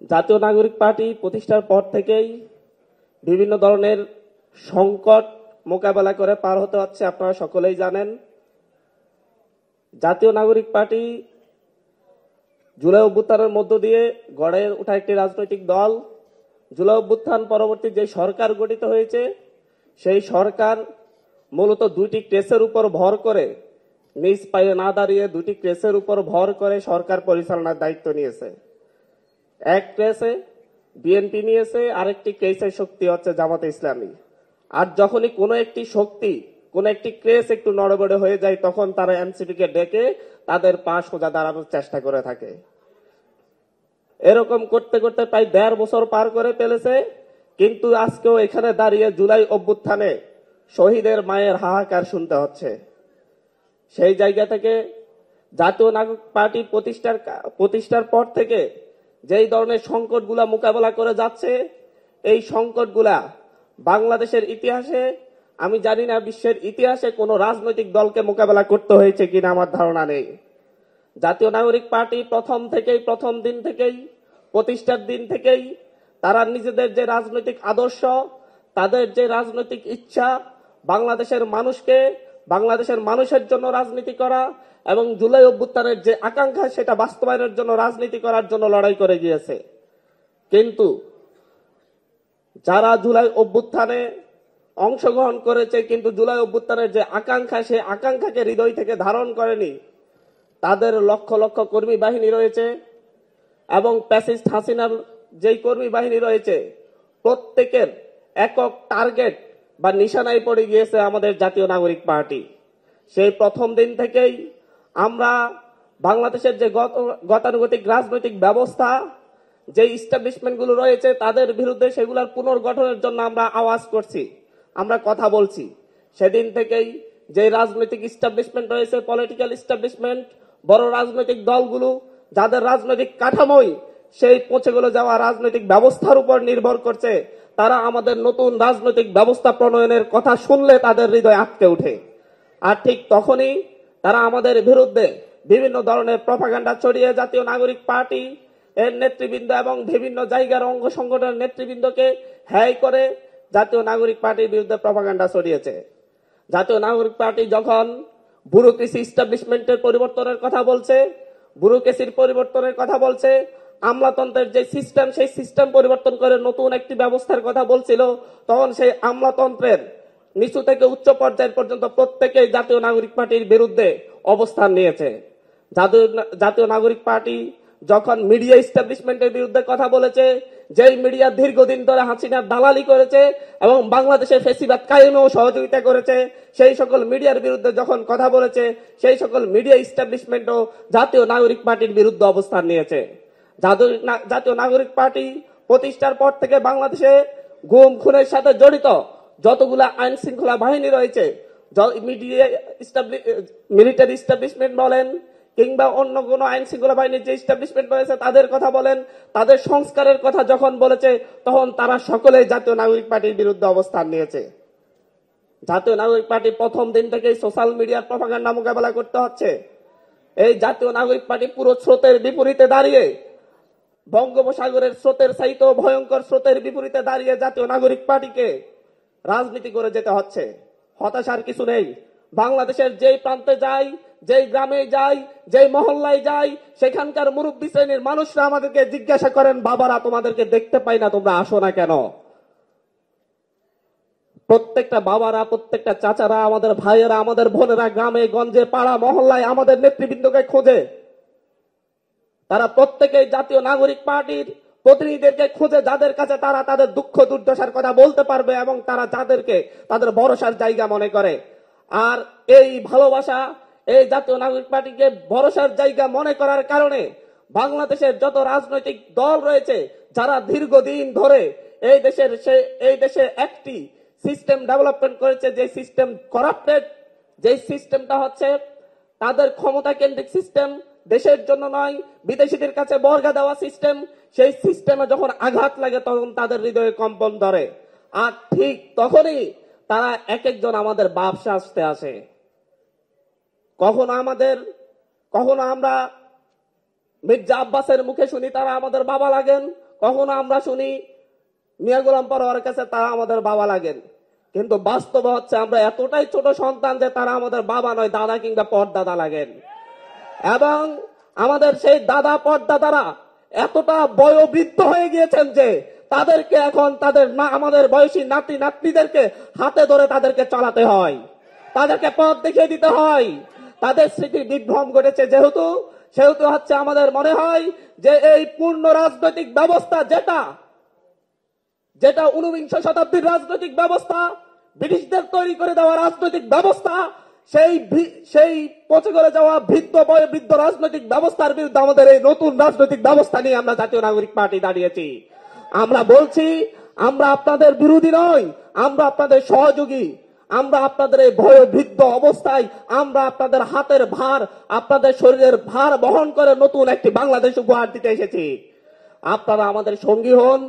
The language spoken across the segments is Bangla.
জাতীয় নাগরিক পার্টি প্রতিষ্ঠার পর থেকেই বিভিন্ন ধরনের সংকট মোকাবেলা করে পার হতে হচ্ছে, আপনারা সকলেই জানেন। জাতীয় নাগরিক পার্টি জুলাই অভ্যুত্থানের মধ্য দিয়ে গড়ে ওঠা একটি রাজনৈতিক দল। জুলাই অভ্যুত্থান পরবর্তী যে সরকার গঠিত হয়েছে, সেই সরকার মূলত দুইটি কেসের উপর ভর করে, নিজ পায়ে না দাঁড়িয়ে দুটি কেসের উপর ভর করে সরকার পরিচালনার দায়িত্ব নিয়েছে। এক কেসে বিএনপি নিয়েছে, আরেকটি কেসের শক্তি হচ্ছে জামাতে ইসলামী। আর যখনই কোনো একটি শক্তি, কোন একটি কেস একটু নড়বড়ে হয়ে যায়, তখন তারা এনসিপি কে ডেকে তাদের পা সোজা দাঁড়ানোর চেষ্টা করে থাকে। এরকম করতে করতে প্রায় 1.5 বছর পার করে ফেলেছে, কিন্তু আজকেও এখানে দাঁড়িয়ে জুলাই অভ্যুত্থানে শহীদের মায়ের হাহাকার শুনতে হচ্ছে। সেই জায়গা থেকে জাতীয় নাগরিক পার্টি প্রতিষ্ঠার পর থেকে যেই ধরনের সংকটগুলা মোকাবেলা করে যাচ্ছে, এই সংকটগুলা বাংলাদেশের ইতিহাসে, আমি জানি না বিশ্বের ইতিহাসে কোনো রাজনৈতিক দলকে মোকাবেলা করতে হয়েছে কিনা, আমার ধারণা নেই। জাতীয় নাগরিক পার্টি প্রথম দিন থেকেই প্রতিষ্ঠার দিন থেকেই তারা নিজেদের যে রাজনৈতিক আদর্শ, তাদের যে রাজনৈতিক ইচ্ছা, বাংলাদেশের মানুষের জন্য রাজনীতি করা এবং জুলাই অভ্যুত্থানের যে আকাঙ্ক্ষা, সেটা বাস্তবায়নের জন্য রাজনীতি করার জন্য লড়াই করে গিয়েছে। কিন্তু যারা জুলাই অভ্যুত্থানে অংশগ্রহণ করেছে কিন্তু জুলাই অভ্যুত্থানের যে আকাঙ্ক্ষা, সেই আকাঙ্ক্ষাকে হৃদয় থেকে ধারণ করেনি, তাদের লক্ষ লক্ষ কর্মী বাহিনী রয়েছে এবং ফ্যাসিস্ট হাসিনার যেই কর্মী বাহিনী রয়েছে, প্রত্যেকের একক টার্গেট বা নিশানায় পড়ে গিয়েছে আমাদের জাতীয় নাগরিক পার্টি। সেই প্রথম দিন থেকেই আমরা বাংলাদেশের যে গতানুগতিক রাজনৈতিক ব্যবস্থা, যে ইস্টাবলিশমেন্টগুলো রয়েছে, তাদের বিরুদ্ধে সেগুলোর পুনর্গঠনের জন্য আমরা আওয়াজ করছি, আমরা কথা বলছি। সেদিন থেকেই যে রাজনৈতিক ইস্টাবলিশমেন্ট রয়েছে, পলিটিক্যাল ইস্টাবলিশমেন্ট, বড় রাজনৈতিক দলগুলো, যাদের রাজনৈতিক কাঠামোই সেই পৌঁছেগুলো যাওয়া রাজনৈতিক ব্যবস্থার উপর নির্ভর করছে, তারা আমাদের নতুন রাজনৈতিক ব্যবস্থা প্রণয়নের কথা শুনলে তাদের হৃদয় আটকে ওঠে। আর ঠিক তখনই তারা আমাদের বিরুদ্ধে বিভিন্ন ধরনের প্রপাগান্ডা ছড়িয়ে জাতীয় নাগরিক পার্টি এর নেতৃবৃন্দ এবং বিভিন্ন জায়গার অঙ্গ সংগঠনের নেতৃবৃন্দকে হ্যায় করে জাতীয় নাগরিক পার্টির বিরুদ্ধে প্রপাগান্ডা ছড়িয়েছে। জাতীয় নাগরিক পার্টি যখন ব্যুরোক্রেসি ইস্টাবলিশমেন্টের পরিবর্তনের কথা বলছে, ব্যুরোক্রেসির পরিবর্তনের কথা বলছে, আমলাতন্ত্রের যে সিস্টেম, সেই সিস্টেম পরিবর্তন করে নতুন একটি ব্যবস্থার কথা বলছিল, তখন সেই আমলাতন্ত্রের নিচু থেকে উচ্চ পর্যায়ের পর্যন্ত প্রত্যেকেই জাতীয় নাগরিক পার্টির বিরুদ্ধে অবস্থান নিয়েছে। জাতীয় নাগরিক পার্টি যখন মিডিয়া ইস্টাবলিশমেন্টের বিরুদ্ধে কথা বলেছে, যেই মিডিয়া দীর্ঘদিন ধরে হাসিনার দালালি করেছে এবং বাংলাদেশের ফ্যাসিবাদ কায়েমেও সহযোগিতা করেছে, সেই সকল মিডিয়ার বিরুদ্ধে যখন কথা বলেছে, সেই সকল মিডিয়া ইস্টাবলিশমেন্টও জাতীয় নাগরিক পার্টির বিরুদ্ধে অবস্থান নিয়েছে। জাতীয় নাগরিক পার্টি প্রতিষ্ঠার পর থেকে বাংলাদেশে গুম খুনের সাথে জড়িত যতগুলা আইন শৃঙ্খলা বাহিনী রয়েছে, মিলিটারি ইস্টাবলিশমেন্ট বলেন কিংবা অন্য কোন আইন শৃঙ্খলা বাহিনীর যে ইস্টাবলিশমেন্ট রয়েছে, তাদের কথা বলেন, তাদের সংস্কারের কথা যখন বলেছে, তখন তারা সকলেই জাতীয় নাগরিক পার্টির বিরুদ্ধে অবস্থান নিয়েছে। জাতীয় নাগরিক পার্টি প্রথম দিন থেকেই সোশ্যাল মিডিয়ার প্রপাগান্ডা মোকাবেলা করতে হচ্ছে। এই জাতীয় নাগরিক পার্টি পুরো স্রোতের বিপরীতে দাঁড়িয়ে, বঙ্গোপসাগরের স্রোতের চাইতেও ভয়ঙ্কর স্রোতের বিপরীতে দাঁড়িয়ে জাতীয় নাগরিক পার্টিকে রাজনীতি করে যেতে হচ্ছে। হতাশার কিছু নেই। বাংলাদেশের যেই প্রান্তে যাই, যেই গ্রামে যাই, যেই মহল্লায় যাই, সেখানকার মুরব্বী শ্রেণীর মানুষরা আমাদেরকে জিজ্ঞাসা করেন, বাবারা তোমাদেরকে দেখতে পাই না, তোমরা আসো না কেন? প্রত্যেকটা বাবারা, প্রত্যেকটা চাচারা, আমাদের ভাইয়েরা, আমাদের বোনেরা গ্রামে গঞ্জে পাড়া মহল্লায় আমাদের নেতৃবৃন্দকে খোঁজে। তারা প্রত্যেকেই জাতীয় নাগরিক পার্টির প্রতিনিধিদেরকে খোঁজে, যাদের কাছে তারা তাদের দুঃখ দুর্দশার কথা বলতে পারবে এবং তারা যাদেরকে তাদের ভরসার জায়গা মনে করে। আর এই ভালোবাসা, এই জাতীয় নাগরিক পার্টিকে ভরসার জায়গা মনে করার কারণে বাংলাদেশের যত রাজনৈতিক দল রয়েছে, যারা দীর্ঘদিন ধরে এই দেশে একটি সিস্টেম ডেভেলপমেন্ট করেছে, যে সিস্টেম করাপ্টেড, যে সিস্টেমটা হচ্ছে তাদের ক্ষমতা কেন্দ্রিক সিস্টেম, দেশের জন্য নয়, বিদেশিদের কাছে বর্গা দেওয়া সিস্টেম, সেই সিস্টেমে যখন আঘাত লাগে তখন তাদের হৃদয়ে কম্পন ধরে। আর ঠিক তখনই তারা এক একজন আমাদের বাপ সাজতে আসে। কখনো আমরা মির্জা আব্বাসের মুখে শুনি তারা আমাদের বাবা লাগেন, কখনো আমরা শুনি মিয়া গোলাম পরোয়ারের কাছে তারা আমাদের বাবা লাগেন, কিন্তু বাস্তব হচ্ছে আমরা এতটাই ছোট সন্তান যে তারা আমাদের বাবা নয়, দাদা কিংবা পরদাদা লাগেন। এবং আমাদের সেই দাদা পরদাদারা এতটা বয়োবৃদ্ধ হয়ে গিয়েছেন যে তাদেরকে এখন তাদের না আমাদের বয়সী নাতি নাতনিদেরকে হাতে ধরে তাদেরকে চালাতে হয়, তাদেরকে পথ দেখিয়ে দিতে হয়। তাদের স্মৃতি বিভ্রম ঘটেছে সেহেতু হচ্ছে আমাদের মনে হয় যে এই পূর্ণ রাজনৈতিক ব্যবস্থা যেটা 19 শতাব্দীর রাজনৈতিক ব্যবস্থা, ব্রিটিশদের তৈরি করে দেওয়া রাজনৈতিক ব্যবস্থা, সেই পচে গলে যাওয়া বৃদ্ধ রাজনৈতিক ব্যবস্থার বিরুদ্ধে আমাদের এই নতুন রাজনৈতিক ব্যবস্থা নিয়ে আমরা জাতীয় নাগরিক পার্টি দাঁড়িয়েছি। আমরা বলছি আমরা আপনাদের বিরোধী নই, আমরা আপনাদের সহযোগী। আমরা আপনাদের এই বৃদ্ধ অবস্থায় আমরা আপনাদের হাতের ভার, আপনাদের শরীরের ভার বহন করে নতুন একটি বাংলাদেশ উপহার দিতে এসেছি। আপনারা আমাদের সঙ্গী হন,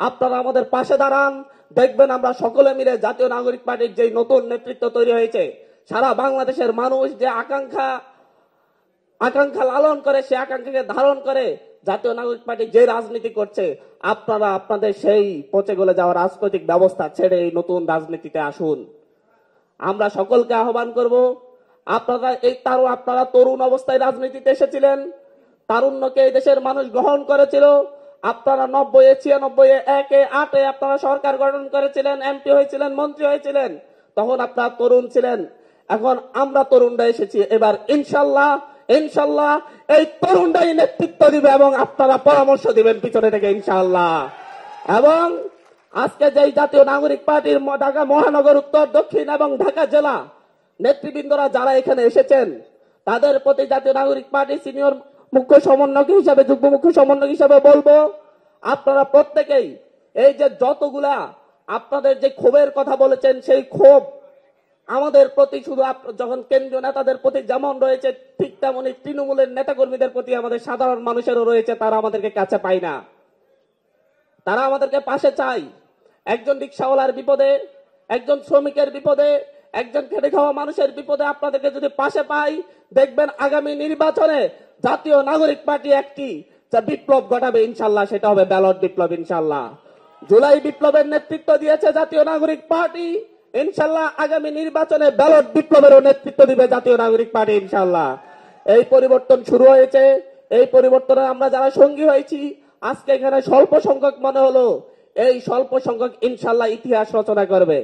আপনারা আমাদের পাশে দাঁড়ান। দেখবেন আমরা সকলে মিলে জাতীয় নাগরিক পার্টির যে নতুন নেতৃত্ব তৈরি হয়েছে, সারা বাংলাদেশের মানুষ যে আকাঙ্ক্ষা লালন করে, সে আকাঙ্ক্ষাকে ধারণ করে জাতীয় নাগরিক পার্টি যে রাজনীতি করছে, আপনারা আপনাদের সেই পচে গলে যাওয়া রাজনৈতিক ব্যবস্থা ছেড়ে এই নতুন রাজনীতিতে আসুন। আমরা সকলকে আহ্বান করব, আপনারা তরুণ অবস্থায় রাজনীতিতে এসেছিলেন, তারুণ্যকে এই দেশের মানুষ গ্রহণ করেছিল। আপনারা 90, 96, 1, 8 আপনারা সরকার গঠন করেছিলেন, এমপি হয়েছিলেন, মন্ত্রী হয়েছিলেন, তখন আপনারা তরুণ ছিলেন। এখন আমরা তরুণরা এসেছি, এবার ইনশাল্লাহ এই তরুণরাই নেতৃত্ব দিবে এবং আপনারা পরামর্শ দিবেন পিছনে থেকে ইনশাল্লাহ। এবং আজকে যেই জাতীয় নাগরিক পার্টির ঢাকা মহানগর, উত্তর, দক্ষিণ এবং ঢাকা জেলা নেতৃবৃন্দরা যারা এখানে এসেছেন, তাদের প্রতি জাতীয় নাগরিক পার্টির সিনিয়র মুখ্য সমন্বয়ক হিসাবে, যুগ্ম মুখ্য সমন্বয়ক হিসাবে বলবো, আপনারা প্রত্যেকেই এই যে যতগুলা আপনাদের যে ক্ষোভের কথা বলেছেন, সেই ক্ষোভ আমাদের প্রতি শুধু যখন কেন্দ্রীয় নেতাদের প্রতি যেমন রয়েছে, ঠিক তেমনি তৃণমূলের নেতাকর্মীদের প্রতি আমাদের সাধারণ মানুষেরও রয়েছে। তারা আমাদেরকে কাছে পায় না, তারা আমাদেরকে পাশে চায়। একজন রিক্সাওয়ালার বিপদে, একজন শ্রমিকের বিপদে, একজন খেটে খাওয়া মানুষের বিপদে আপনাদেরকে যদি পাশে পাই, দেখবেন আগামী নির্বাচনে জাতীয় নাগরিক পার্টি একটি যা বিপ্লব ঘটাবে ইনশাল্লাহ, সেটা হবে ব্যালট বিপ্লব ইনশাল্লাহ। জুলাই বিপ্লবের নেতৃত্ব দিয়েছে জাতীয় নাগরিক পার্টি, ইনশাল্লাহ আগামী নির্বাচনে ব্যালট বিপ্লবেরও নেতৃত্ব দিবে জাতীয় নাগরিক পার্টি ইনশাল্লাহ। এই পরিবর্তন শুরু হয়েছে, এই পরিবর্তনে আমরা যারা সঙ্গী হয়েছি, আজকে এখানে স্বল্প সংখ্যক মনে হলো, এই স্বল্প সংখ্যক ইনশাল্লাহ ইতিহাস রচনা করবে।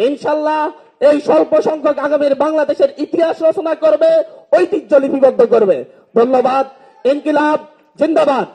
ইনশাল্লাহ এই স্বল্প সংখ্যক আগামীর বাংলাদেশের ইতিহাস রচনা করবে, ঐতিহ্য লিপিবদ্ধ করবে। ধন্যবাদ। ইনকিলাব জিন্দাবাদ।